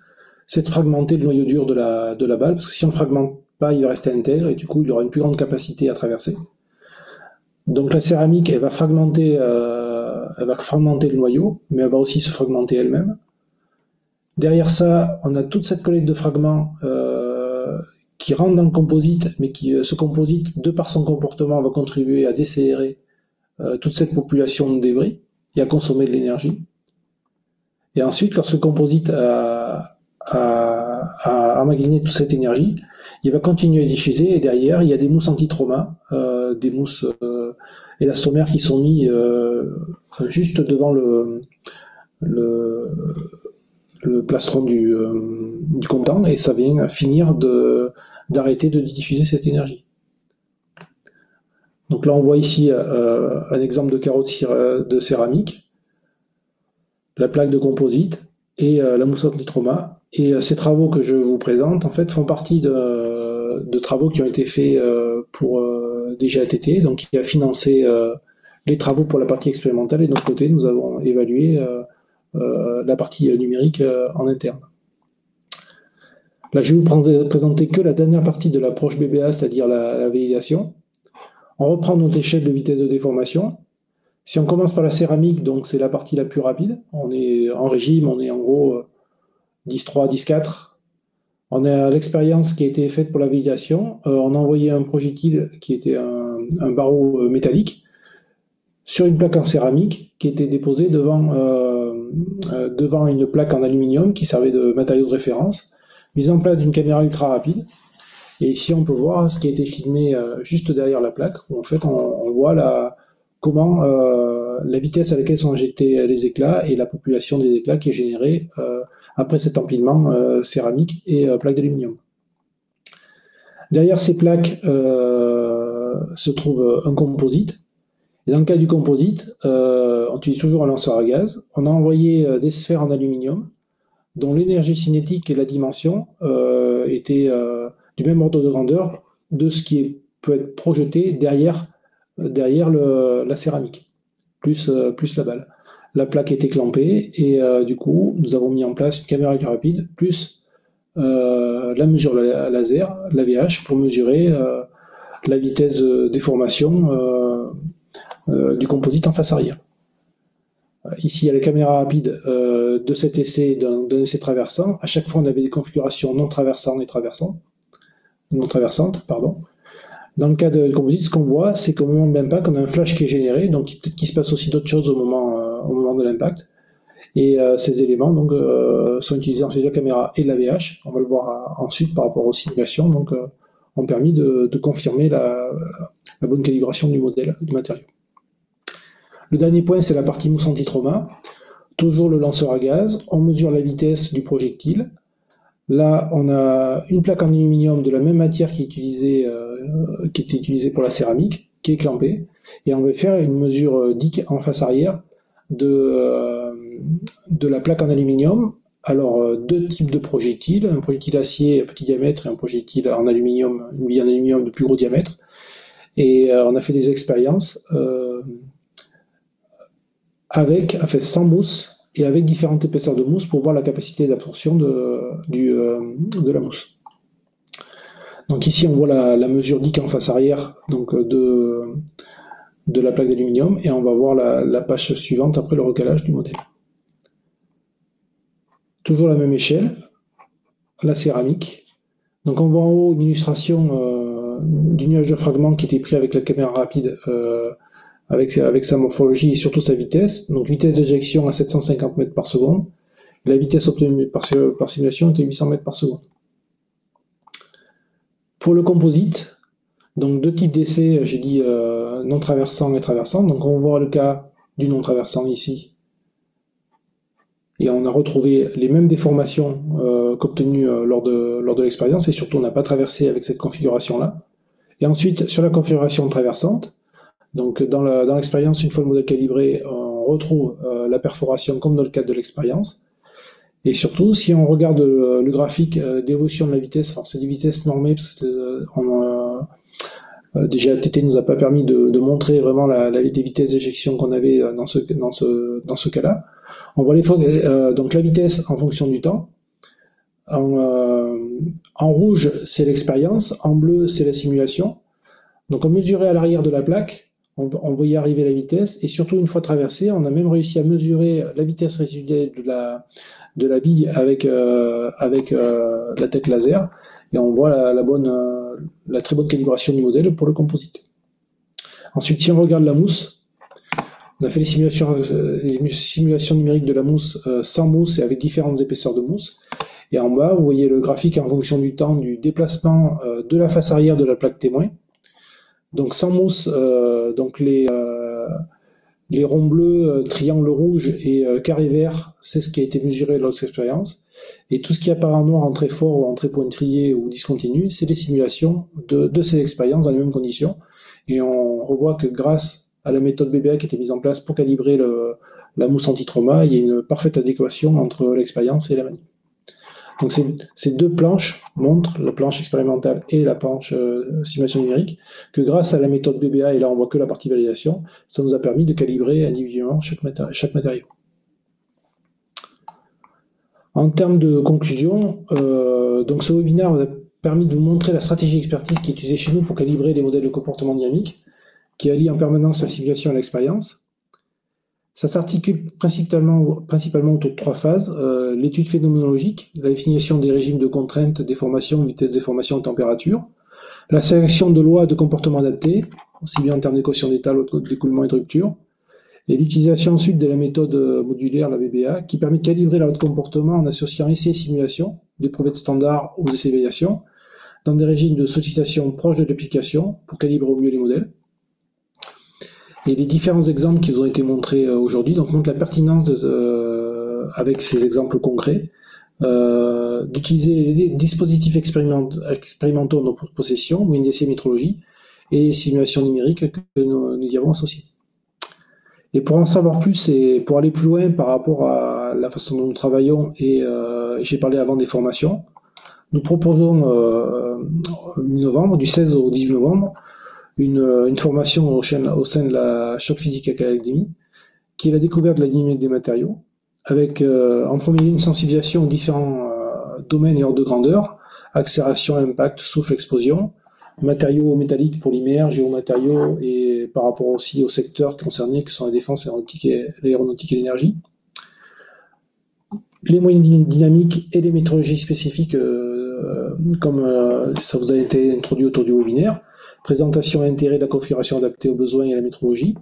c'est de fragmenter le noyau dur de la balle, parce que si on ne fragmente pas, il va rester intègre, et du coup, il aura une plus grande capacité à traverser. Donc la céramique, elle va fragmenter le noyau, mais elle va aussi se fragmenter elle-même. Derrière ça, on a toute cette collecte de fragments qui rentre dans le composite, mais ce composite, de par son comportement, va contribuer à décélérer toute cette population de débris et à consommer de l'énergie. Et ensuite, lorsque le composite a emmagasiné toute cette énergie, il va continuer à diffuser, et derrière, il y a des mousses anti-trauma, des mousses élastomères qui sont mis juste devant le plastron du comptant, et ça vient finir d'arrêter de diffuser cette énergie. Donc là, on voit ici un exemple de carreau de céramique, la plaque de composite et la mousse anti-trauma. Et ces travaux que je vous présente, en fait, font partie de travaux qui ont été faits pour DGATT, donc qui a financé les travaux pour la partie expérimentale. Et de notre côté, nous avons évalué la partie numérique en interne. Là, je vais vous présenter que la dernière partie de l'approche BBA, c'est-à-dire la validation. On reprend notre échelle de vitesse de déformation. Si on commence par la céramique, donc c'est la partie la plus rapide. On est en régime, on est en gros 10.3, 10.4. On a l'expérience qui a été faite pour la validation. On a envoyé un projectile qui était un barreau métallique sur une plaque en céramique qui était déposée devant une plaque en aluminium qui servait de matériau de référence, mise en place d'une caméra ultra rapide. Et ici, on peut voir ce qui a été filmé juste derrière la plaque, où en fait, on voit comment la vitesse à laquelle sont injectés les éclats et la population des éclats qui est générée après cet empilement céramique et plaque d'aluminium. Derrière ces plaques se trouve un composite. Et dans le cas du composite, on utilise toujours un lanceur à gaz. On a envoyé des sphères en aluminium dont l'énergie cinétique et la dimension étaient du même ordre de grandeur de ce qui peut être projeté derrière la céramique, plus la balle. La plaque est éclampée et du coup, nous avons mis en place une caméra rapide plus la mesure laser, l'AVH, pour mesurer la vitesse de déformation du composite en face arrière. Ici, il y a la caméra rapide de cet essai, d'un essai traversant. À chaque fois, on avait des configurations non traversantes. Dans le cas du composite, ce qu'on voit, c'est qu'au moment de l'impact, on a un flash qui est généré, donc peut-être qu'il se passe aussi d'autres choses au moment de l'impact. Et ces éléments donc, sont utilisés en fait de la caméra et de la VH. On va le voir ensuite par rapport aux simulations, donc ont permis de confirmer la bonne calibration du modèle, du matériau. Le dernier point, c'est la partie mousse anti-trauma. Toujours le lanceur à gaz. On mesure la vitesse du projectile. Là, on a une plaque en aluminium de la même matière qui était utilisée pour la céramique, qui est clampée. Et on va faire une mesure DIC en face arrière de la plaque en aluminium. Alors, deux types de projectiles, un projectile acier à petit diamètre et un projectile en aluminium, une bille en aluminium de plus gros diamètre. Et on a fait des expériences sans mousse et avec différentes épaisseurs de mousse pour voir la capacité d'absorption de la mousse. Donc ici, on voit la mesure DIC en face arrière donc de la plaque d'aluminium et on va voir la page suivante après le recalage du modèle. Toujours la même échelle, la céramique. Donc on voit en haut une illustration du nuage de fragments qui était pris avec la caméra rapide avec sa morphologie et surtout sa vitesse. Donc vitesse d'éjection à 750 mètres par seconde. La vitesse obtenue par simulation était 800 mètres par seconde. Pour le composite, donc deux types d'essais, j'ai dit non traversant et traversant. Donc on voit le cas du non traversant ici. Et on a retrouvé les mêmes déformations qu'obtenues lors de l'expérience, et surtout on n'a pas traversé avec cette configuration-là. Et ensuite, sur la configuration traversante, donc dans l'expérience, une fois le modèle calibré, on retrouve la perforation comme dans le cadre de l'expérience. Et surtout, si on regarde le graphique d'évolution de la vitesse, c'est des vitesses normées, parce que déjà TT nous a pas permis de montrer vraiment les vitesses d'éjection qu'on avait dans ce cas-là. On voit donc la vitesse en fonction du temps. En rouge, c'est l'expérience. En bleu, c'est la simulation. Donc on mesurait à l'arrière de la plaque, on voyait arriver la vitesse, et surtout une fois traversée, on a même réussi à mesurer la vitesse résiduelle de la bille avec la tête laser, et on voit la très bonne calibration du modèle pour le composite. Ensuite, si on regarde la mousse, on a fait les simulations numériques de la mousse sans mousse et avec différentes épaisseurs de mousse. Et en bas, vous voyez le graphique en fonction du temps du déplacement de la face arrière de la plaque témoin. Donc sans mousse, donc les ronds bleus, triangles rouges et carrés verts, c'est ce qui a été mesuré lors de cette expérience. Et tout ce qui apparaît en noir en très fort ou en très pointillé ou discontinu, c'est des simulations de ces expériences dans les mêmes conditions. Et on revoit que grâce à la méthode BBA qui a été mise en place pour calibrer la mousse anti-trauma, il y a une parfaite adéquation entre l'expérience et la manip. Donc ces deux planches montrent, la planche expérimentale et la planche simulation numérique, que grâce à la méthode BBA, et là on voit que la partie validation, ça nous a permis de calibrer individuellement chaque matériau. En termes de conclusion, donc ce webinaire nous a permis de vous montrer la stratégie d'expertise qui est utilisée chez nous pour calibrer les modèles de comportement dynamique, qui allie en permanence la simulation et l'expérience. Ça s'articule principalement autour de trois phases. L'étude phénoménologique, la définition des régimes de contraintes, déformation, vitesse, déformation, température. La sélection de lois de comportement adapté, aussi bien en termes d'équation d'état, d'écoulement et de rupture. Et l'utilisation ensuite de la méthode modulaire, la BBA, qui permet de calibrer la loi de comportement en associant essais et simulation, des brevets de standard aux essais d'évaluation, dans des régimes de sollicitation proches de l'application pour calibrer au mieux les modèles. Et les différents exemples qui vous ont été montrés aujourd'hui montrent la pertinence, avec ces exemples concrets, d'utiliser les dispositifs expérimentaux en notre possession, WinDC métrologie, et les simulations numériques que nous y avons associées. Et pour en savoir plus et pour aller plus loin par rapport à la façon dont nous travaillons, et j'ai parlé avant des formations, nous proposons mi-novembre, du 16 au 18 novembre, une formation au sein de la Choc Physique Academy, qui est la découverte de la dynamique des matériaux, avec en premier lieu une sensibilisation aux différents domaines et ordres de grandeur, accélération, impact, souffle, explosion, matériaux métalliques, polymères, géomatériaux, et par rapport aussi aux secteurs concernés, que sont la défense, l'aéronautique et l'énergie. Les moyens dynamiques et les méthodologies spécifiques, comme ça vous a été introduit autour du webinaire. Présentation et intérêt de la configuration adaptée aux besoins et à la métrologie.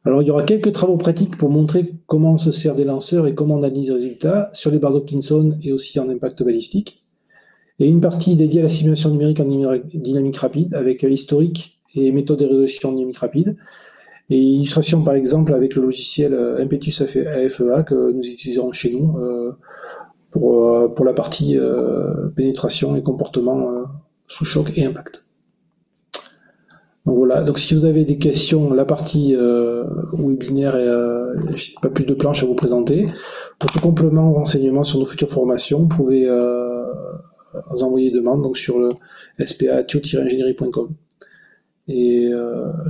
Alors, il y aura quelques travaux pratiques pour montrer comment on se sert des lanceurs et comment on analyse les résultats sur les barres d'Hopkinson et aussi en impact balistique. Et une partie dédiée à la simulation numérique en dynamique rapide avec historique et méthode de résolution dynamique rapide. Et illustration par exemple avec le logiciel Impetus AFEA que nous utiliserons chez nous pour la partie pénétration et comportement sous choc et impact. Donc voilà, donc si vous avez des questions, la partie webinaire, je n'ai pas plus de planches à vous présenter. Pour tout complément ou renseignement sur nos futures formations, vous pouvez vous envoyer demande donc sur le spa-ingénierie.com. Et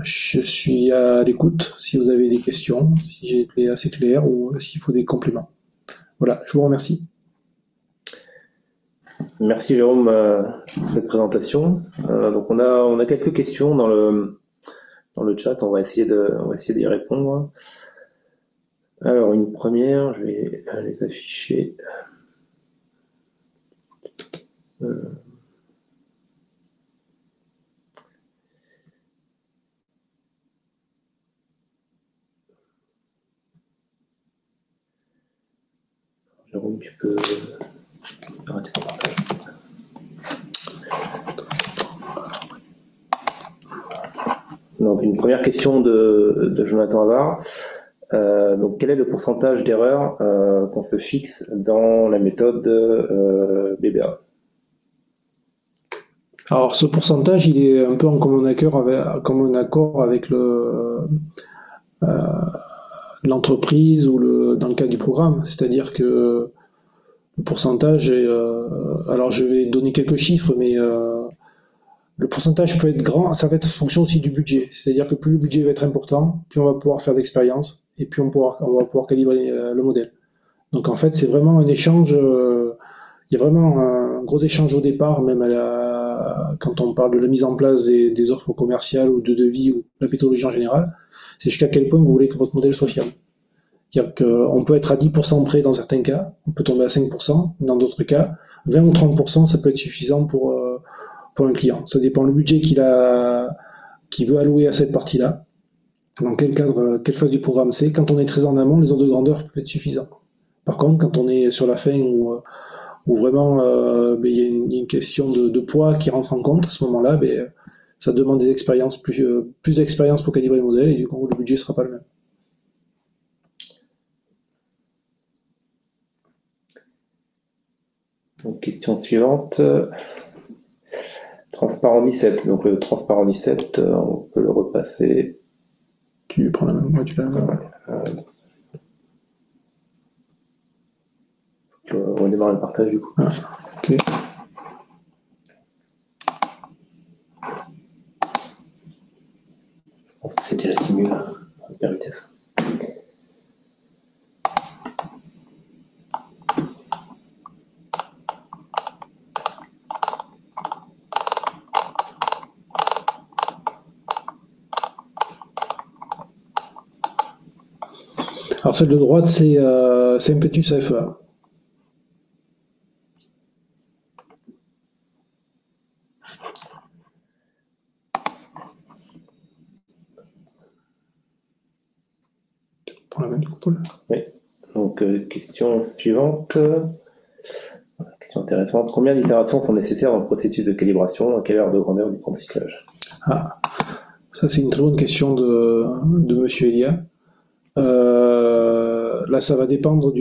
je suis à l'écoute si vous avez des questions, si j'ai été assez clair ou s'il faut des compléments. Voilà, je vous remercie. Merci Jérôme pour cette présentation. Donc on a quelques questions dans le chat, on va essayer d'y répondre. Alors une première, je vais les afficher. Jérôme, tu peux arrêter ton partage. Donc une première question de Jonathan Havard. Donc quel est le pourcentage d'erreurs qu'on se fixe dans la méthode BBA? Alors ce pourcentage, il est un peu en commun accord avec l'entreprise ou dans le cas du programme. C'est-à-dire que le pourcentage est... alors je vais donner quelques chiffres, mais le pourcentage peut être grand, ça va être fonction aussi du budget. C'est-à-dire que plus le budget va être important, plus on va pouvoir faire d'expérience et plus on va pouvoir calibrer le modèle. Donc en fait, c'est vraiment un échange. Il y a vraiment un gros échange au départ, même quand on parle de la mise en place des offres commerciales ou de devis ou de la méthodologie en général. C'est jusqu'à quel point vous voulez que votre modèle soit fiable. C'est-à-dire qu'on peut être à 10% près dans certains cas, on peut tomber à 5%, dans d'autres cas, 20 ou 30%, ça peut être suffisant pour un client. Ça dépend du budget qu'il veut allouer à cette partie-là, dans quel cadre, quelle phase du programme c'est. Quand on est très en amont, les ordres de grandeur peuvent être suffisants. Par contre, quand on est sur la fin où vraiment il y a une question de poids qui rentre en compte, à ce moment-là, ça demande des expériences, plus d'expérience pour calibrer le modèle, et du coup, le budget ne sera pas le même. Donc, question suivante. Transparent 17. Donc le transparent 17, on peut le repasser. Tu prends la même. Moi, tu l'as la même. On démarre le partage du coup. Ah, ok. Je pense que c'était la simule à hyper vitesse. Alors celle de droite, c'est Impetus AFEA. Pour la même du coup, Paul. Oui. Donc question suivante. Question intéressante. Combien d'itérations sont nécessaires dans le processus de calibration? À quelle heure de grandeur du temps de cyclage? Ah, ça c'est une très bonne question de Monsieur Elia. Là, ça va dépendre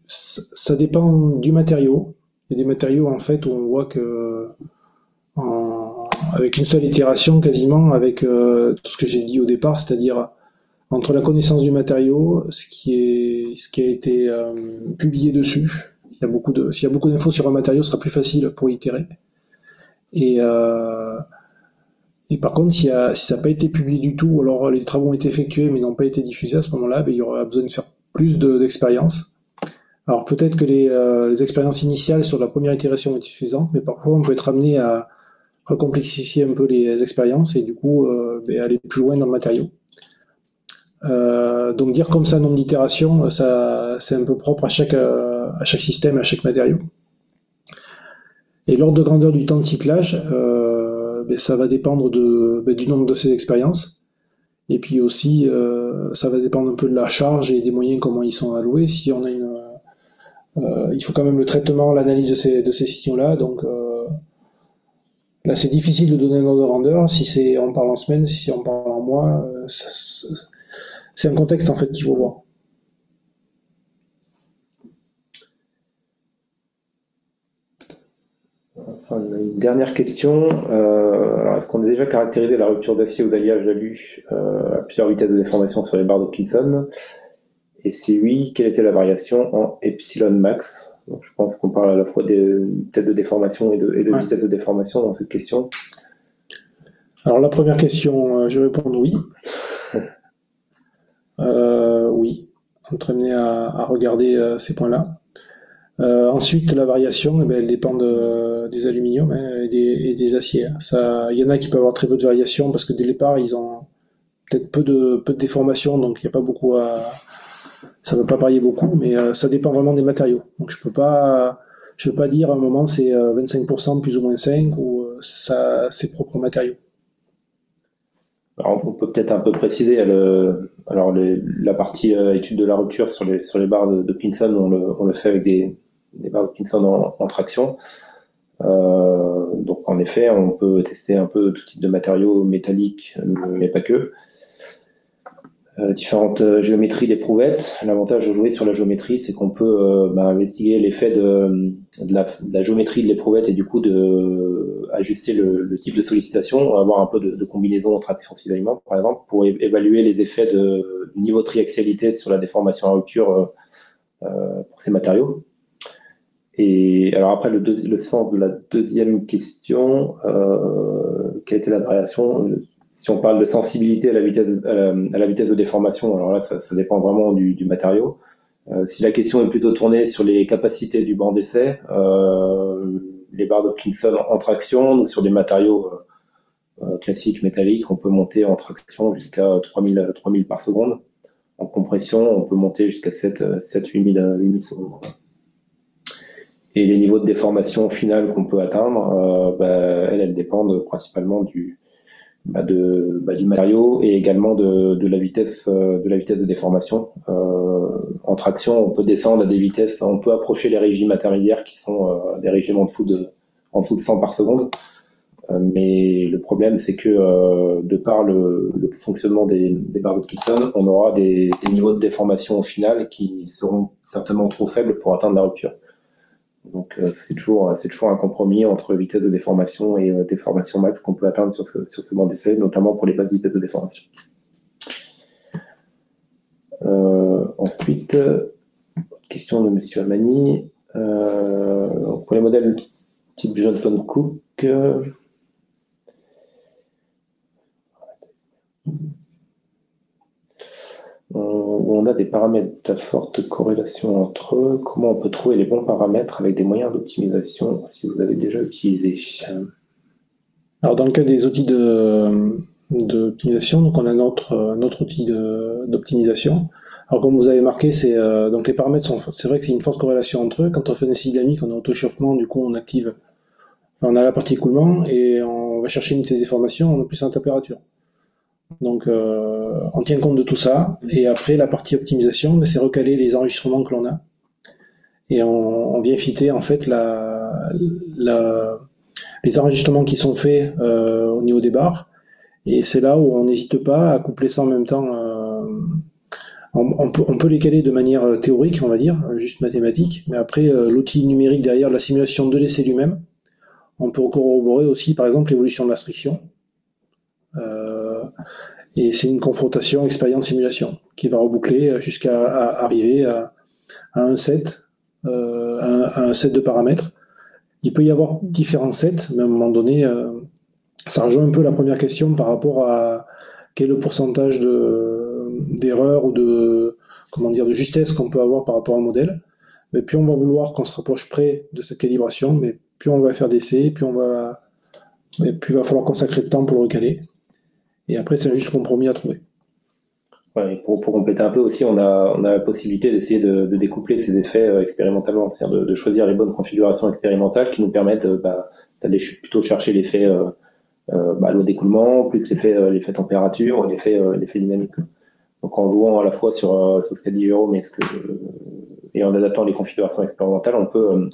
ça dépend du matériau. Il y a des matériaux en fait où on voit que avec une seule itération quasiment, avec tout ce que j'ai dit au départ, c'est-à-dire entre la connaissance du matériau, ce qui a été publié dessus, S'il y a beaucoup d'infos sur un matériau, ce sera plus facile pour itérer. Et par contre, si ça n'a pas été publié du tout, alors les travaux ont été effectués mais n'ont pas été diffusés, à ce moment-là, il y aura besoin de faire plus d'expériences. Alors peut-être que les expériences initiales sur la première itération étaient suffisantes, mais parfois on peut être amené à recomplexifier un peu les expériences et du coup aller plus loin dans le matériau. Donc dire comme ça nombre d'itérations, c'est un peu propre à chaque système, à chaque matériau. Et l'ordre de grandeur du temps de cyclage, ça va dépendre du nombre de ces expériences. Et puis aussi, ça va dépendre un peu de la charge et des moyens, comment ils sont alloués. Si on a il faut quand même le traitement, l'analyse de ces sillons-là. Donc là, c'est difficile de donner un ordre de grandeur. Si on parle en semaine, si on parle en mois, c'est un contexte en fait qu'il faut voir. Enfin, une dernière question. Alors, est-ce qu'on a déjà caractérisé la rupture d'acier ou d'alliage d'alu à plusieurs vitesses de déformation sur les barres d'Hopkinson? Et si oui, quelle était la variation en epsilon max? Donc, je pense qu'on parle à la fois peut-être de déformation et de vitesse de déformation dans cette question. Alors la première question, je vais répondre oui. Oui, on est amené à regarder ces points-là. Ensuite, la variation, elle dépend des aluminiums et des aciers. Il y en a qui peuvent avoir très peu de variation parce que dès le départ, ils ont peut-être peu de déformation, donc il n'y a pas beaucoup ça ne va pas varier beaucoup, mais ça dépend vraiment des matériaux. Donc je peux pas dire à un moment c'est 25% plus ou moins 5 ou ses propres matériaux. Alors, on peut peut-être un peu préciser la partie étude de la rupture sur les barres de Pinson, on le fait avec des barres de Pinson en traction. Donc en effet, on peut tester un peu tout type de matériaux métalliques, mais pas que. Différentes géométries d'éprouvettes. L'avantage de jouer sur la géométrie, c'est qu'on peut investiguer l'effet de la géométrie de l'éprouvette et du coup ajuster le type de sollicitation, avoir un peu de combinaison entre action cisaillement, par exemple, pour évaluer les effets de niveau de triaxialité sur la déformation à rupture pour ces matériaux. Et alors après, le sens de la deuxième question, quelle était la variation? Si on parle de sensibilité à la vitesse de déformation, alors là, ça dépend vraiment du matériau. Si la question est plutôt tournée sur les capacités du banc d'essai, les barres d'Hopkinson en traction, ou sur des matériaux classiques métalliques, on peut monter en traction jusqu'à 3000 par seconde. En compression, on peut monter jusqu'à 7-8000 secondes. Et les niveaux de déformation finale qu'on peut atteindre, elles dépendent principalement du matériau et également de la vitesse de déformation. En traction, on peut descendre à des vitesses, on peut approcher les régimes intermédiaires qui sont des régimes en dessous de 100 par seconde. Mais le problème, c'est que de par le fonctionnement des barres d'Hopkinson, on aura des niveaux de déformation au final qui seront certainement trop faibles pour atteindre la rupture. Donc c'est toujours un compromis entre vitesse de déformation et déformation max qu'on peut atteindre sur ce banc d'essai, notamment pour les basses vitesses de déformation. Ensuite, question de Monsieur Amani. Pour les modèles type Johnson-Cook, on a des paramètres à forte corrélation entre eux. Comment on peut trouver les bons paramètres avec des moyens d'optimisation si vous avez déjà utilisé? Alors dans le cas des outils d'optimisation, donc on a notre outil d'optimisation. Alors comme vous avez marqué, donc les paramètres c'est vrai que c'est une forte corrélation entre eux. Quand on fait un essai dynamique, on a auto-échauffement, du coup on a la partie écoulement et on va chercher une unité de déformation, on a plus en température. Donc on tient compte de tout ça, et après la partie optimisation, c'est recaler les enregistrements que l'on a, et on vient fitter en fait les enregistrements qui sont faits au niveau des barres, et c'est là où on n'hésite pas à coupler ça en même temps. On peut les caler de manière théorique, on va dire, juste mathématique, mais après l'outil numérique derrière la simulation de l'essai lui-même, on peut corroborer aussi par exemple l'évolution de la striction. Et c'est une confrontation expérience-simulation qui va reboucler jusqu'à arriver à un set un set de paramètres. Il peut y avoir différents sets, mais à un moment donné, ça rejoint un peu la première question par rapport à quel est le pourcentage d'erreurs ou de justesse qu'on peut avoir par rapport à un modèle. Mais plus on va vouloir qu'on se rapproche près de cette calibration, mais plus on va faire d'essais, plus il va falloir consacrer de temps pour le recaler. Et après, c'est un juste compromis à trouver. Ouais, pour compléter un peu aussi, on a la possibilité d'essayer de découpler ces effets expérimentalement, c'est-à-dire de choisir les bonnes configurations expérimentales qui nous permettent d'aller plutôt chercher l'effet loi d'écoulement, plus l'effet température, l'effet dynamique. Donc en jouant à la fois sur ce qu'a dit Jérôme et en adaptant les configurations expérimentales, on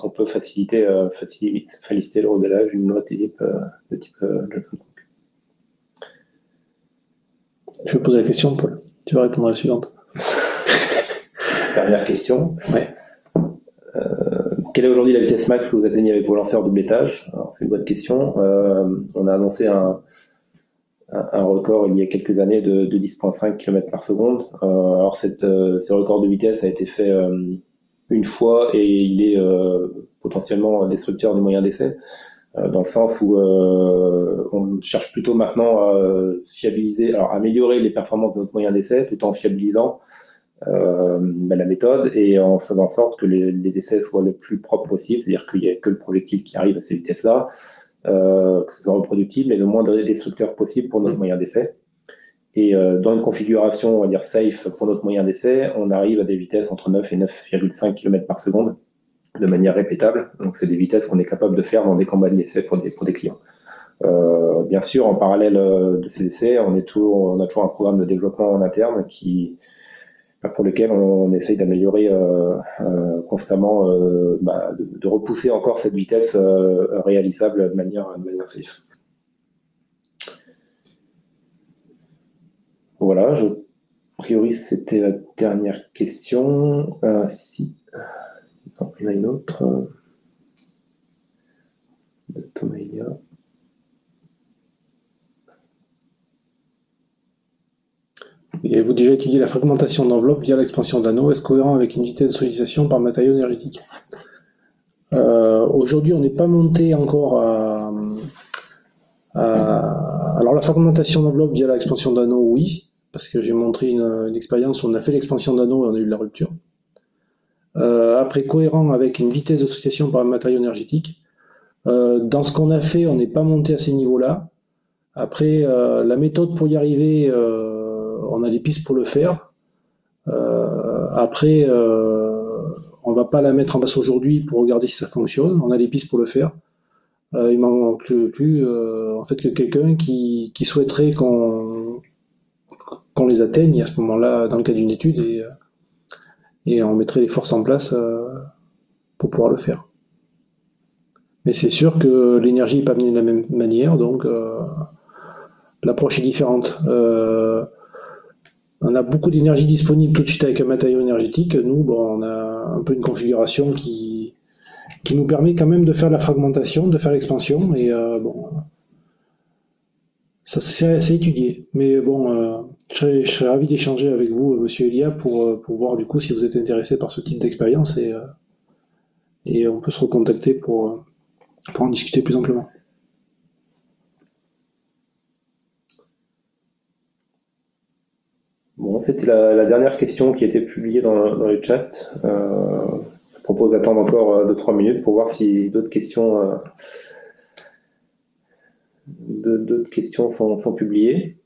peut faciliter le regalage d'une loi de type Johnson. Je vais poser la question, Paul. Tu vas répondre à la suivante. Dernière question. Ouais. Quelle est aujourd'hui la vitesse max que vous atteignez avec vos lanceurs double étage? C'est une bonne question. On a annoncé un record il y a quelques années de 10,5 km par seconde. Alors ce record de vitesse a été fait une fois et il est potentiellement destructeur du moyen d'essai, dans le sens où on cherche plutôt maintenant à fiabiliser, alors améliorer les performances de notre moyen d'essai tout en fiabilisant la méthode et en faisant en sorte que les essais soient le plus propres possible, c'est-à-dire qu'il n'y ait que le projectile qui arrive à ces vitesses-là, que ce soit reproductible et le moins destructeur possible pour notre moyen d'essai. Et dans une configuration, on va dire safe pour notre moyen d'essai, on arrive à des vitesses entre 9 et 9,5 km par seconde de manière répétable. Donc c'est des vitesses qu'on est capable de faire dans des campagnes d'essai pour des clients. Bien sûr, en parallèle de ces essais, on a toujours un programme de développement en interne pour lequel on essaye d'améliorer constamment, de repousser encore cette vitesse réalisable de manière safe. Voilà, a priori c'était la dernière question. Si, il y en a une autre de Tomaïa. Et avez-vous déjà étudié la fragmentation d'enveloppe via l'expansion d'anneaux? Est-ce cohérent avec une vitesse de sollicitation par matériau énergétique? Aujourd'hui, on n'est pas monté encore Alors la fragmentation d'enveloppe via l'expansion d'anneaux, oui, parce que j'ai montré une expérience où on a fait l'expansion d'anneaux et on a eu de la rupture. Après, cohérent avec une vitesse d'association par un matériau énergétique. Dans ce qu'on a fait, on n'est pas monté à ces niveaux-là. Après, la méthode pour y arriver, on a des pistes pour le faire. Après, on ne va pas la mettre en place aujourd'hui pour regarder si ça fonctionne. On a des pistes pour le faire. Il manque plus en fait que quelqu'un qui souhaiterait qu'on les atteigne à ce moment-là dans le cadre d'une étude et on mettrait les forces en place pour pouvoir le faire. Mais c'est sûr que l'énergie n'est pas amenée de la même manière, donc l'approche est différente. On a beaucoup d'énergie disponible tout de suite avec un matériau énergétique. Nous, on a un peu une configuration qui nous permet quand même de faire de la fragmentation, de faire l'expansion, et ça c'est étudié. Mais bon, je serais ravi d'échanger avec vous, Monsieur Elia, pour voir du coup si vous êtes intéressé par ce type d'expérience et on peut se recontacter pour en discuter plus amplement. Bon, c'était la dernière question qui a été publiée dans le chat. Je propose d'attendre encore 2-3 minutes pour voir si d'autres questions sont publiées.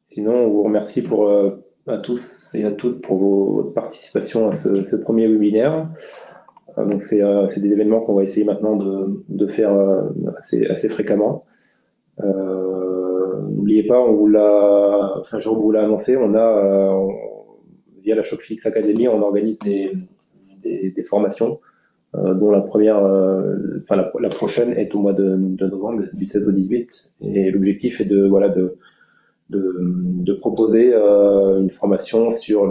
Sinon, on vous remercie à tous et à toutes pour votre participation à ce premier webinaire. Donc c'est des événements qu'on va essayer maintenant de faire assez fréquemment. N'oubliez pas, Jérôme vous l'a annoncé, via la Shockflix Academy, on organise des formations, dont la première, la prochaine est au mois de novembre, du 16 au 18. Et l'objectif est de proposer une formation sur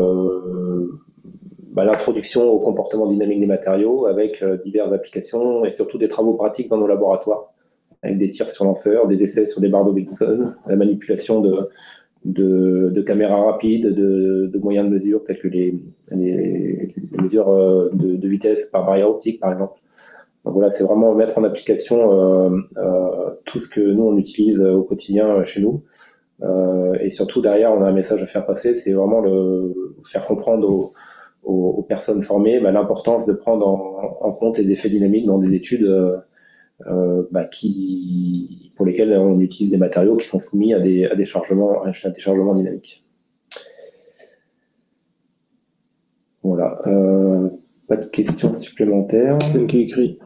l'introduction au comportement dynamique des matériaux avec diverses applications et surtout des travaux pratiques dans nos laboratoires, avec des tirs sur lanceurs, des essais sur des barres Dobinson, la manipulation de caméras rapides, de moyens de mesure tels que les mesures de vitesse par barrière optique, par exemple. Donc voilà, c'est vraiment mettre en application tout ce que nous, on utilise au quotidien chez nous. Et surtout, derrière, on a un message à faire passer, c'est vraiment faire comprendre aux personnes formées l'importance de prendre en compte les effets dynamiques dans des études pour lesquelles on utilise des matériaux qui sont soumis à des chargements dynamiques. Voilà. Pas de questions supplémentaires. Qui écrit.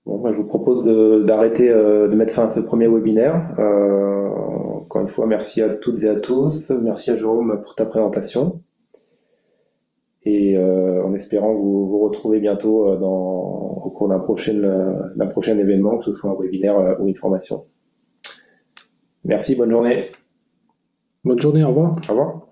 Bon, je vous propose d'arrêter, de mettre fin à ce premier webinaire. Encore une fois, merci à toutes et à tous. Merci à Jérôme pour ta présentation. Et en espérant vous retrouver bientôt au cours d'un prochain événement, que ce soit un webinaire ou une formation. Merci, bonne journée. Bonne journée, au revoir. Au revoir.